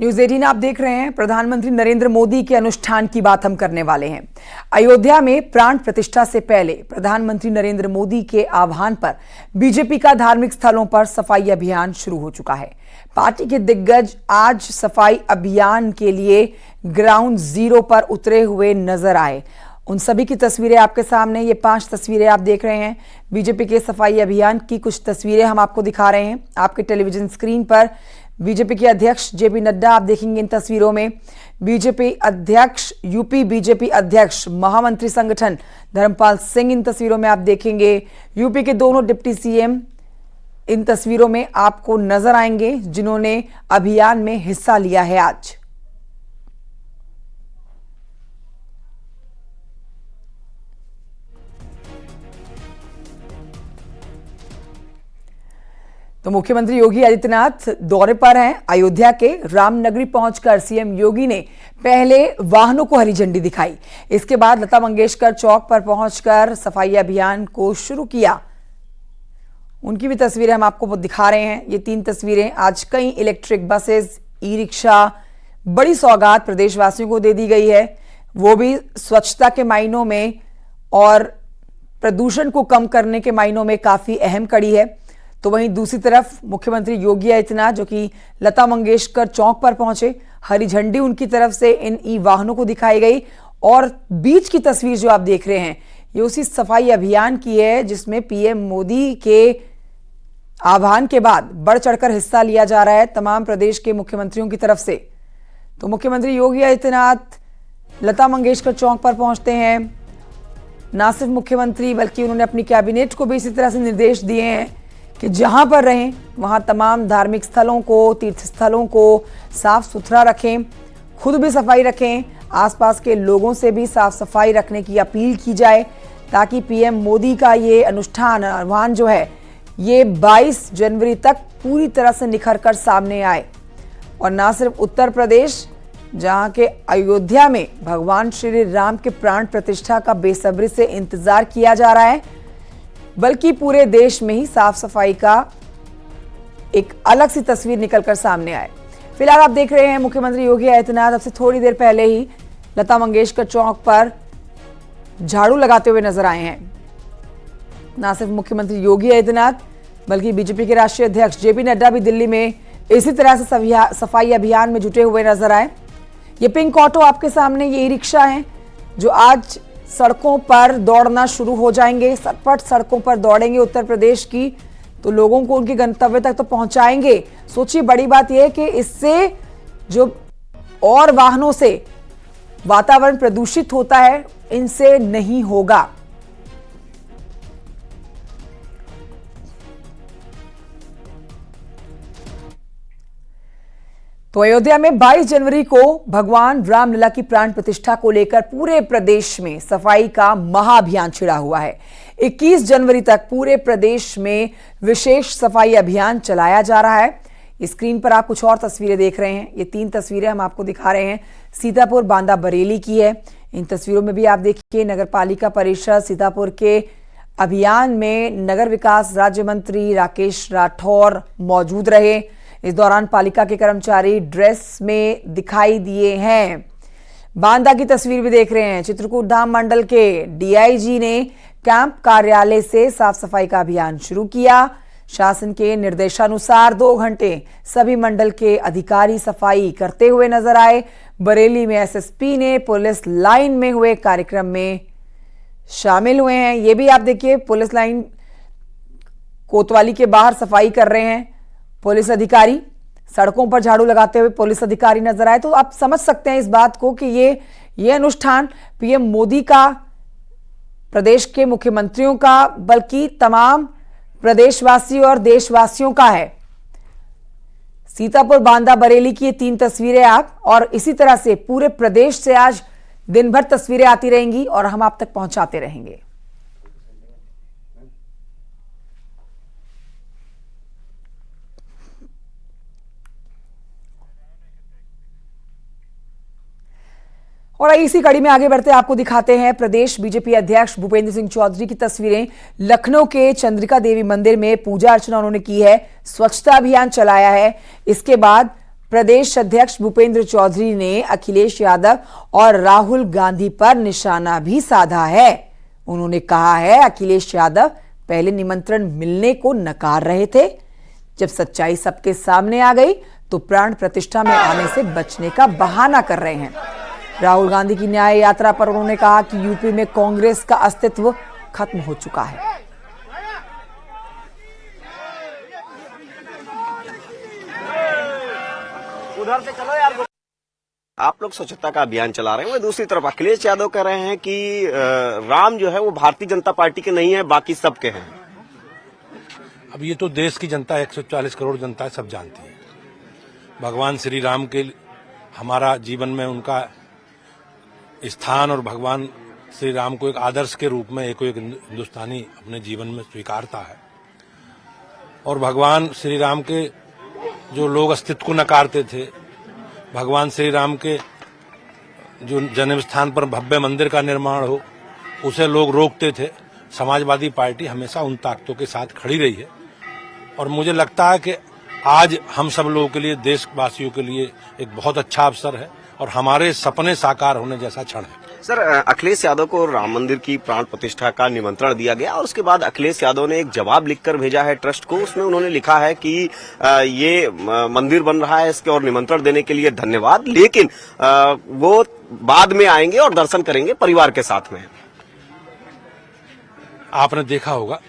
News 18 आप देख रहे हैं। प्रधानमंत्री नरेंद्र मोदी के अनुष्ठान की बात हम करने वाले हैं। अयोध्या में प्राण प्रतिष्ठा से पहले प्रधानमंत्री नरेंद्र मोदी के आह्वान पर बीजेपी का धार्मिक स्थलों पर सफाई अभियान शुरू हो चुका है। पार्टी के दिग्गज आज सफाई अभियान के लिए ग्राउंड जीरो पर उतरे हुए नजर आए। उन सभी की तस्वीरें आपके सामने, ये 5 तस्वीरें आप देख रहे हैं। बीजेपी के सफाई अभियान की कुछ तस्वीरें हम आपको दिखा रहे हैं आपके टेलीविजन स्क्रीन पर। बीजेपी के अध्यक्ष जेपी नड्डा आप देखेंगे इन तस्वीरों में। बीजेपी अध्यक्ष, यूपी बीजेपी अध्यक्ष, महामंत्री संगठन धर्मपाल सिंह इन तस्वीरों में आप देखेंगे। यूपी के दोनों डिप्टी सीएम इन तस्वीरों में आपको नजर आएंगे, जिन्होंने अभियान में हिस्सा लिया है आज। तो मुख्यमंत्री योगी आदित्यनाथ दौरे पर हैं। अयोध्या के रामनगरी पहुंचकर सीएम योगी ने पहले वाहनों को हरी झंडी दिखाई। इसके बाद लता मंगेशकर चौक पर पहुंचकर सफाई अभियान को शुरू किया। उनकी भी तस्वीरें हम आपको दिखा रहे हैं। ये 3 तस्वीरें। आज कई इलेक्ट्रिक बसेस, ई रिक्शा, बड़ी सौगात प्रदेशवासियों को दे दी गई है, वो भी स्वच्छता के मायनों में और प्रदूषण को कम करने के मायनों में काफी अहम कड़ी है। तो वहीं दूसरी तरफ मुख्यमंत्री योगी आदित्यनाथ, जो कि लता मंगेशकर चौक पर पहुंचे, हरी झंडी उनकी तरफ से इन ई वाहनों को दिखाई गई। और बीच की तस्वीर जो आप देख रहे हैं, ये उसी सफाई अभियान की है जिसमें पीएम मोदी के आह्वान के बाद बढ़ चढ़कर हिस्सा लिया जा रहा है तमाम प्रदेश के मुख्यमंत्रियों की तरफ से। तो मुख्यमंत्री योगी आदित्यनाथ लता मंगेशकर चौक पर पहुंचते हैं। ना सिर्फ मुख्यमंत्री बल्कि उन्होंने अपनी कैबिनेट को भी इसी तरह से निर्देश दिए हैं कि जहां पर रहें वहां तमाम धार्मिक स्थलों को, तीर्थ स्थलों को साफ सुथरा रखें, खुद भी सफाई रखें, आसपास के लोगों से भी साफ सफाई रखने की अपील की जाए, ताकि पीएम मोदी का ये अनुष्ठान, आह्वान जो है, ये 22 जनवरी तक पूरी तरह से निखर कर सामने आए। और ना सिर्फ उत्तर प्रदेश, जहां के अयोध्या में भगवान श्री राम के प्राण प्रतिष्ठा का बेसब्री से इंतजार किया जा रहा है, बल्कि पूरे देश में ही साफ सफाई का एक अलग सी तस्वीर निकलकर सामने आए। फिलहाल आप देख रहे हैं मुख्यमंत्री योगी आदित्यनाथ अब से थोड़ी देर पहले ही लता मंगेशकर चौक पर झाड़ू लगाते हुए नजर आए हैं। ना सिर्फ मुख्यमंत्री योगी आदित्यनाथ बल्कि बीजेपी के राष्ट्रीय अध्यक्ष जेपी नड्डा भी दिल्ली में इसी तरह से सफाई अभियान में जुटे हुए नजर आए। ये पिंक ऑटो आपके सामने, ये ई रिक्शा है जो आज सड़कों पर दौड़ना शुरू हो जाएंगे। सटपट सड़कों पर दौड़ेंगे उत्तर प्रदेश की, तो लोगों को उनके गंतव्य तक तो पहुंचाएंगे। सोचिए, बड़ी बात यह है कि इससे जो और वाहनों से वातावरण प्रदूषित होता है, इनसे नहीं होगा। तो अयोध्या में 22 जनवरी को भगवान रामलला की प्राण प्रतिष्ठा को लेकर पूरे प्रदेश में सफाई का महाअभियान छिड़ा हुआ है। 21 जनवरी तक पूरे प्रदेश में विशेष सफाई अभियान चलाया जा रहा है। स्क्रीन पर आप कुछ और तस्वीरें देख रहे हैं। ये 3 तस्वीरें हम आपको दिखा रहे हैं, सीतापुर बांदा बरेली की है। इन तस्वीरों में भी आप देखिए, नगर पालिका परिषद सीतापुर के अभियान में नगर विकास राज्य मंत्री राकेश राठौर मौजूद रहे। इस दौरान पालिका के कर्मचारी ड्रेस में दिखाई दिए हैं। बांदा की तस्वीर भी देख रहे हैं। चित्रकूट धाम मंडल के डीआईजी ने कैंप कार्यालय से साफ सफाई का अभियान शुरू किया। शासन के निर्देशानुसार 2 घंटे सभी मंडल के अधिकारी सफाई करते हुए नजर आए। बरेली में एसएसपी ने पुलिस लाइन में हुए कार्यक्रम में शामिल हुए हैं। ये भी आप देखिए, पुलिस लाइन कोतवाली के बाहर सफाई कर रहे हैं पुलिस अधिकारी। सड़कों पर झाड़ू लगाते हुए पुलिस अधिकारी नजर आए। तो आप समझ सकते हैं इस बात को कि ये अनुष्ठान पीएम मोदी का, प्रदेश के मुख्यमंत्रियों का, बल्कि तमाम प्रदेशवासियों और देशवासियों का है। सीतापुर बांदा बरेली की ये 3 तस्वीरें आप, और इसी तरह से पूरे प्रदेश से आज दिन भर तस्वीरें आती रहेंगी और हम आप तक पहुंचाते रहेंगे। और इसी कड़ी में आगे बढ़ते आपको दिखाते हैं प्रदेश बीजेपी अध्यक्ष भूपेंद्र सिंह चौधरी की तस्वीरें। लखनऊ के चंद्रिका देवी मंदिर में पूजा अर्चना उन्होंने की है, स्वच्छता अभियान चलाया है। इसके बाद प्रदेश अध्यक्ष भूपेंद्र चौधरी ने अखिलेश यादव और राहुल गांधी पर निशाना भी साधा है। उन्होंने कहा है अखिलेश यादव पहले निमंत्रण मिलने को नकार रहे थे, जब सच्चाई सबके सामने आ गई तो प्राण प्रतिष्ठा में आने से बचने का बहाना कर रहे हैं। राहुल गांधी की न्याय यात्रा पर उन्होंने कहा कि यूपी में कांग्रेस का अस्तित्व खत्म हो चुका है। उधर से चलो यार। आप लोग स्वच्छता का अभियान चला रहे हैं, वही दूसरी तरफ अखिलेश यादव कह रहे हैं कि राम जो है वो भारतीय जनता पार्टी के नहीं है, बाकी सबके हैं। अब ये तो देश की जनता 140 करोड़ जनता सब जानती है। भगवान श्री राम के हमारा जीवन में उनका स्थान और भगवान श्री राम को एक आदर्श के रूप में एक हिंदुस्तानी अपने जीवन में स्वीकारता है। और भगवान श्री राम के जो लोग अस्तित्व को नकारते थे, भगवान श्री राम के जो जन्म स्थान पर भव्य मंदिर का निर्माण हो उसे लोग रोकते थे, समाजवादी पार्टी हमेशा उन ताकतों के साथ खड़ी रही है। और मुझे लगता है कि आज हम सब लोगों के लिए, देशवासियों के लिए एक बहुत अच्छा अवसर है और हमारे सपने साकार होने जैसा क्षण है। सर, अखिलेश यादव को राम मंदिर की प्राण प्रतिष्ठा का निमंत्रण दिया गया और उसके बाद अखिलेश यादव ने एक जवाब लिखकर भेजा है ट्रस्ट को। उसमें उन्होंने लिखा है कि ये मंदिर बन रहा है, इसके और निमंत्रण देने के लिए धन्यवाद, लेकिन वो बाद में आएंगे और दर्शन करेंगे परिवार के साथ में। आपने देखा होगा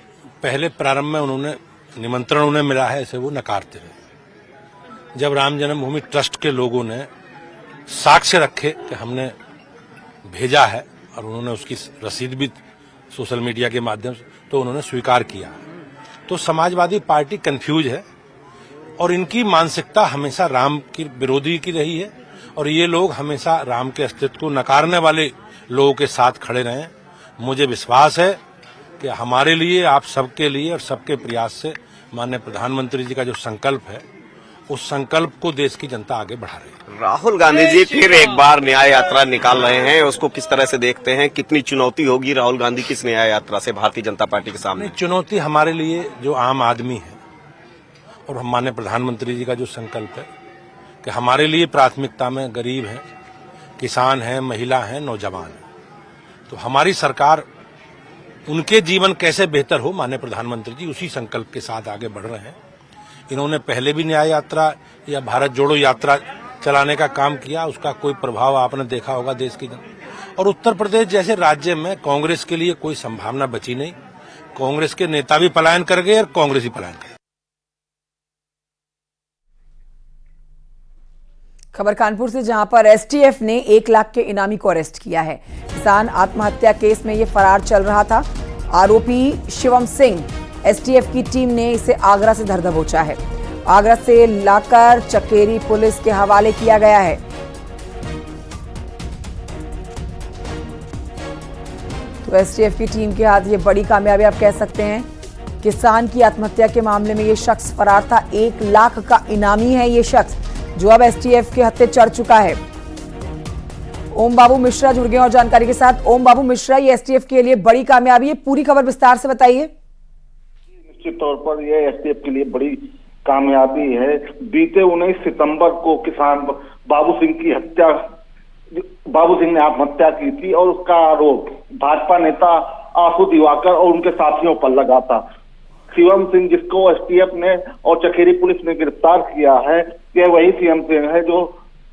पहले प्रारंभ में उन्होंने निमंत्रण उन्हें मिला है, ऐसे वो नकारते रहे। जब राम जन्मभूमि ट्रस्ट के लोगों ने साक्ष्य रखे कि हमने भेजा है और उन्होंने उसकी रसीद भी सोशल मीडिया के माध्यम से, तो उन्होंने स्वीकार किया। तो समाजवादी पार्टी कंफ्यूज है और इनकी मानसिकता हमेशा राम की विरोधी की रही है और ये लोग हमेशा राम के अस्तित्व को नकारने वाले लोगों के साथ खड़े रहे। मुझे विश्वास है कि हमारे लिए, आप सबके लिए और सबके प्रयास से माननीय प्रधानमंत्री जी का जो संकल्प है, उस संकल्प को देश की जनता आगे बढ़ा रही है। राहुल गांधी जी फिर एक बार न्याय यात्रा निकाल रहे हैं, उसको किस तरह से देखते हैं? कितनी चुनौती होगी राहुल गांधी की इस न्याय यात्रा से भारतीय जनता पार्टी के सामने? चुनौती हमारे लिए जो आम आदमी है और हम माननीय प्रधानमंत्री जी का जो संकल्प है कि हमारे लिए प्राथमिकता में गरीब हैं, किसान हैं, महिला हैं, नौजवान हैं, तो हमारी सरकार उनके जीवन कैसे बेहतर हो, माननीय प्रधानमंत्री जी उसी संकल्प के साथ आगे बढ़ रहे हैं। इन्होंने पहले भी न्याय यात्रा या भारत जोड़ो यात्रा चलाने का काम किया, उसका कोई प्रभाव आपने देखा होगा देश की जनता। और उत्तर प्रदेश जैसे राज्य में कांग्रेस के लिए कोई संभावना बची नहीं, कांग्रेस के नेता भी पलायन कर गए और कांग्रेस ही पलायन कर गए। खबर कानपुर से, जहां पर एसटीएफ ने 1 लाख के इनामी को अरेस्ट किया है। किसान आत्महत्या केस में ये फरार चल रहा था। आरोपी शिवम सिंह, एसटीएफ की टीम ने इसे आगरा से धर दबोचा है। आगरा से लाकर चकेरी पुलिस के हवाले किया गया है। तो एसटीएफ की टीम के हाथ ये बड़ी कामयाबी आप कह सकते हैं। किसान की आत्महत्या के मामले में ये शख्स फरार था। 1 लाख का इनामी है ये शख्स, जो अब एसटीएफ के हत्थे चढ़ चुका है। ओम बाबू मिश्रा जुड़ गए और जानकारी के साथ। ओम बाबू मिश्रा, ये एसटीएफ के लिए बड़ी कामयाबी है, पूरी खबर विस्तार से बताइए। निश्चित तौर पर यह एसटीएफ के लिए बड़ी कामयाबी है। बीते 19 सितंबर को किसान बाबू सिंह ने आत्महत्या की थी और उसका आरोप भाजपा नेता आशु दिवाकर और उनके साथियों पर लगा था। शिवम सिंह, जिसको एसटीएफ ने और चकेरी पुलिस ने गिरफ्तार किया है, यह वही शिवम सिंह है जो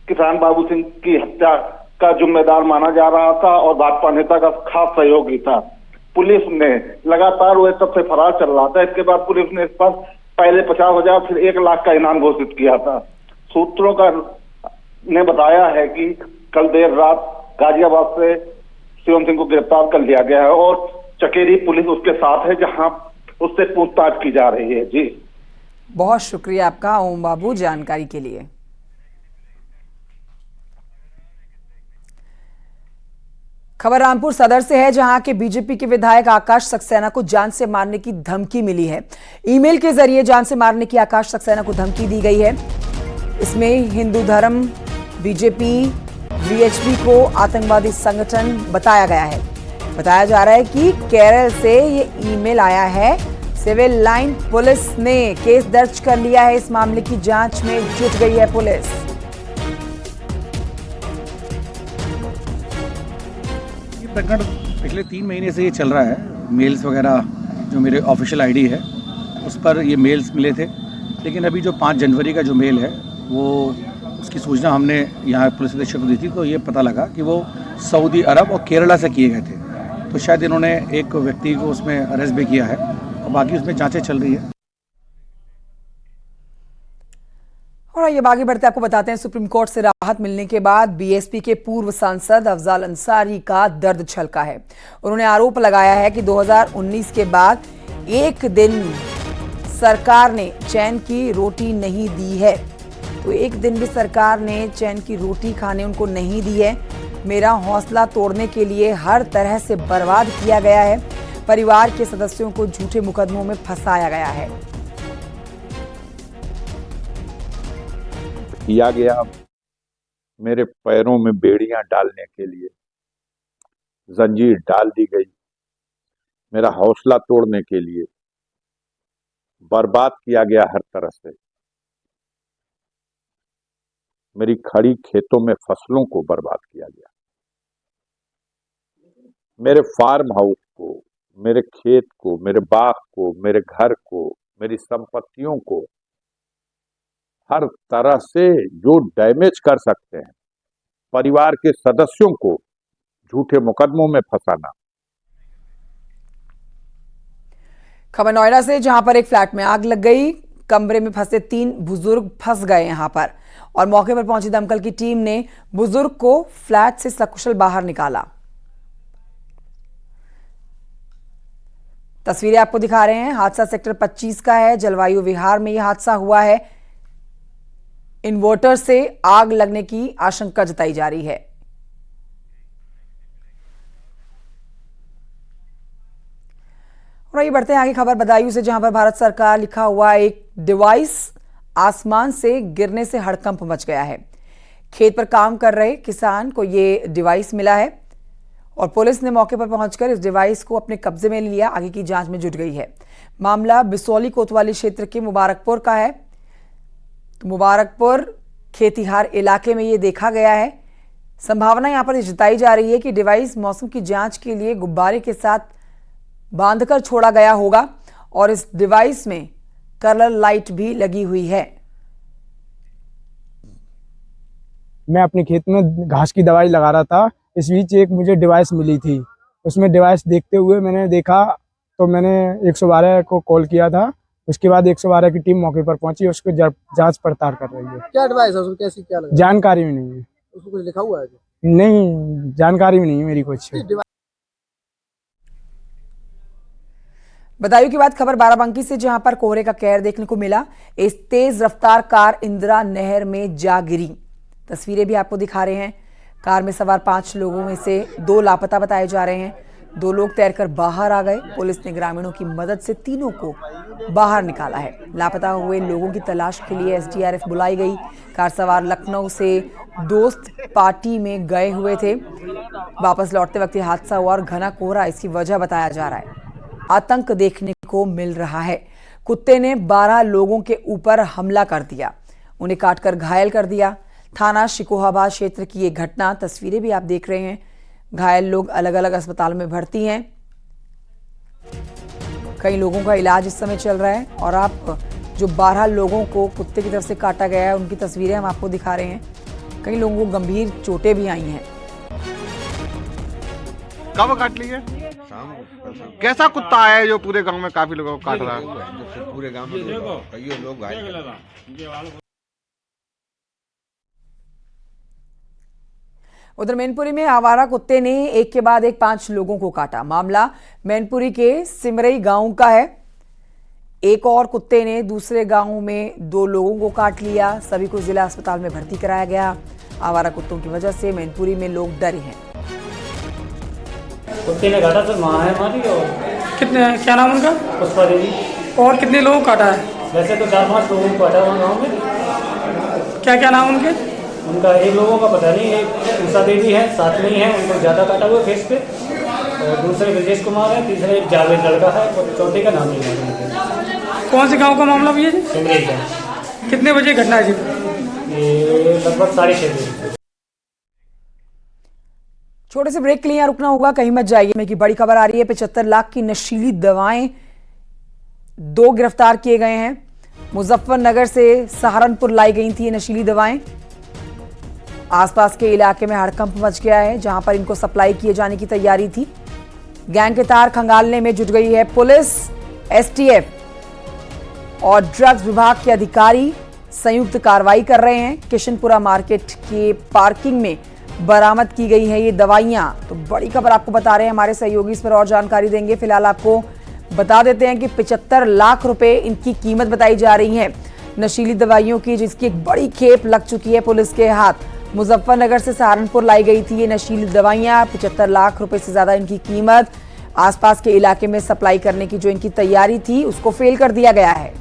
किसान बाबू सिंह की हत्या का जिम्मेदार माना जा रहा था और भाजपा नेता का खास सहयोगी था। पुलिस ने लगातार वह तब से फरार चल रहा था। इसके बाद पुलिस ने इस पर पहले 50,000 फिर 1 लाख का इनाम घोषित किया था। सूत्रों का ने बताया है कि कल देर रात गाजियाबाद से शिवम सिंह को गिरफ्तार कर लिया गया है और चकेरी पुलिस उसके साथ है, जहां उससे पूछताछ की जा रही है। जी, बहुत शुक्रिया आपका ओम बाबू जानकारी के लिए। खबर रामपुर सदर से है, जहां के बीजेपी के विधायक आकाश सक्सेना को जान से मारने की धमकी मिली है। ईमेल के जरिए जान से मारने की आकाश सक्सेना को धमकी दी गई है। इसमें हिंदू धर्म, बीजेपी, वीएचपी को आतंकवादी संगठन बताया गया है। बताया जा रहा है कि केरल से ये ईमेल आया है। सिविल लाइन पुलिस ने केस दर्ज कर लिया है। इस मामले की जांच में जुट गई है पुलिस। प्रकरण पिछले 3 महीने से ये चल रहा है। मेल्स वगैरह जो मेरे ऑफिशियल आईडी है उस पर ये मेल्स मिले थे, लेकिन अभी जो 5 जनवरी का जो मेल है वो उसकी सूचना हमने यहाँ पुलिस अधीक्षक को दी थी, तो ये पता लगा कि वो सऊदी अरब और केरला से किए गए थे। तो शायद इन्होंने एक व्यक्ति को उसमें अरेस्ट भी किया है और बाकी उसमें जांचें चल रही है। और ये आगे बढ़ते आपको बताते हैं, सुप्रीम कोर्ट से राहत मिलने के बाद बीएसपी के पूर्व सांसद अफजाल अंसारी का दर्द छलका है। उन्होंने आरोप लगाया है कि 2019 के बाद एक दिन सरकार ने चैन की रोटी नहीं दी है। तो एक दिन भी सरकार ने चैन की रोटी खाने उनको नहीं दी है। मेरा हौसला तोड़ने के लिए हर तरह से बर्बाद किया गया है। परिवार के सदस्यों को झूठे मुकदमों में फंसाया गया है। किया गया मेरे पैरों में बेड़ियां डालने के लिए, जंजीर डाल दी गई। मेरा हौसला तोड़ने के लिए बर्बाद किया गया हर तरह से। मेरी खड़ी खेतों में फसलों को बर्बाद किया गया। मेरे फार्म हाउस को, मेरे खेत को, मेरे बाग को, मेरे घर को, मेरी संपत्तियों को हर तरह से जो डैमेज कर सकते हैं, परिवार के सदस्यों को झूठे मुकदमों में फंसाना। खबर नोएडा से, जहां पर एक फ्लैट में आग लग गई। कमरे में फंसे 3 बुजुर्ग फंस गए यहां पर, और मौके पर पहुंची दमकल की टीम ने बुजुर्ग को फ्लैट से सकुशल बाहर निकाला। तस्वीरें आपको दिखा रहे हैं। हादसा सेक्टर 25 का है। जलवायु विहार में यह हादसा हुआ है। इन्वर्टर से आग लगने की आशंका जताई जा रही है। और ये बढ़ते हैं आगे खबर बदायूं से, जहां पर भारत सरकार लिखा हुआ एक डिवाइस आसमान से गिरने से हड़कंप मच गया है। खेत पर काम कर रहे किसान को ये डिवाइस मिला है और पुलिस ने मौके पर पहुंचकर इस डिवाइस को अपने कब्जे में लिया। आगे की जांच में जुट गई है। मामला बिसौली कोतवाली क्षेत्र के मुबारकपुर का है। तो मुबारकपुर खेतीहार इलाके में ये देखा गया है। संभावना यहां पर जताई जा रही है कि डिवाइस मौसम की जांच के लिए गुब्बारे के साथ बांधकर छोड़ा गया होगा और इस डिवाइस में कलर लाइट भी लगी हुई है। मैं अपने खेत में घास की दवाई लगा रहा था। इस बीच एक मुझे डिवाइस मिली थी। उसमें डिवाइस देखते हुए मैंने देखा तो मैंने 112 को कॉल किया था। उसके बाद 112 की टीम मौके पर पहुंची, उसको जांच पड़ताल कर रही है। क्या एडवाइस है उसको, कैसी क्या लगा? जानकारी भी नहीं है। उसको कुछ लिखा हुआ है? नहीं, जानकारी भी नहीं है मेरी कुछ। बदायूं की बात खबर बाराबंकी से, जहां पर कोहरे का कहर देखने को मिला। इस तेज रफ्तार कार इंदिरा नहर में जा गिरी। तस्वीरें भी आपको दिखा रहे हैं। कार में सवार 5 लोगों में से 2 लापता बताए जा रहे हैं। 2 लोग तैरकर बाहर आ गए। पुलिस ने ग्रामीणों की मदद से तीनों को बाहर निकाला है। लापता हुए लोगों की तलाश के लिए एसडीआरएफ बुलाई गई। कार सवार लखनऊ से दोस्त पार्टी में गए हुए थे। वापस लौटते वक्त यह हादसा हुआ और घना कोहरा इसकी वजह बताया जा रहा है। आतंक देखने को मिल रहा है। कुत्ते ने 12 लोगों के ऊपर हमला कर दिया, उन्हें काटकर घायल कर दिया। थाना शिकोहाबाद क्षेत्र की ये घटना। तस्वीरें भी आप देख रहे हैं। घायल लोग अलग अलग अस्पताल में भर्ती हैं। कई लोगों का इलाज इस समय चल रहा है। और आप जो 12 लोगों को कुत्ते की तरफ से काटा गया है उनकी तस्वीरें हम आपको दिखा रहे हैं। कई लोगों को गंभीर चोटें भी आई हैं। कब काट ली है? कैसा कुत्ता है जो पूरे गांव में काफी लोगों को काट रहा है? पूरे गांव में कई लोग घायल। उधर मैनपुरी में आवारा कुत्ते ने एक के बाद एक 5 लोगों को काटा। मामला मैनपुरी के सिमरई गांव का है। एक और कुत्ते ने दूसरे गांव में 2 लोगों को काट लिया। सभी को जिला अस्पताल में भर्ती कराया गया। आवारा कुत्तों की वजह से मैनपुरी में लोग डरे हैं। कुत्ते ने काटा तो मां है हमारी। और कितने, क्या नाम उनका? पुष्पा देवी। और कितने लोगों को काटा है? वैसे तो 4-5 लोगों को काटा हुआ गाँव में। क्या क्या नाम उनके? उनका एक लोगों का पता नहीं, एक उषा देवी है, साथ में ही है, उनको ज़्यादा काटा हुआ फेस पे। और दूसरे ब्रजेश कुमार है, तीसरे एक जावेद लड़का है और चौथे का नाम नहीं है। कौन से गांव का मामला भैया जी? सिमरई का। कितने बजे घटना है जी? ये लगभग 6:30 बजे। छोटे से ब्रेक के लिए यहाँ रुकना होगा, कहीं मत जाइए। में की बड़ी खबर आ रही है, 75 लाख की नशीली दवाएं, 2 गिरफ्तार किए गए हैं। मुजफ्फरनगर से सहारनपुर लाई गई थी ये नशीली दवाएं। आसपास के इलाके में हड़कंप मच गया है, जहां पर इनको सप्लाई किए जाने की तैयारी थी। गैंग के तार खंगालने में जुट गई है पुलिस, एसटीएफ और ड्रग्स विभाग के अधिकारी संयुक्त कार्रवाई कर रहे हैं। किशनपुरा मार्केट के पार्किंग में बरामद की गई है ये दवाइयां। तो बड़ी खबर आपको बता रहे हैं हमारे सहयोगी, इस पर और जानकारी देंगे। फिलहाल आपको बता देते हैं कि 75 लाख रुपए इनकी कीमत बताई जा रही है नशीली दवाइयों की, जिसकी एक बड़ी खेप लग चुकी है पुलिस के हाथ। मुजफ्फरनगर से सहारनपुर लाई गई थी ये नशीली दवाइयां, 75 लाख रुपए से ज्यादा इनकी कीमत। आसपास के इलाके में सप्लाई करने की जो इनकी तैयारी थी उसको फेल कर दिया गया है।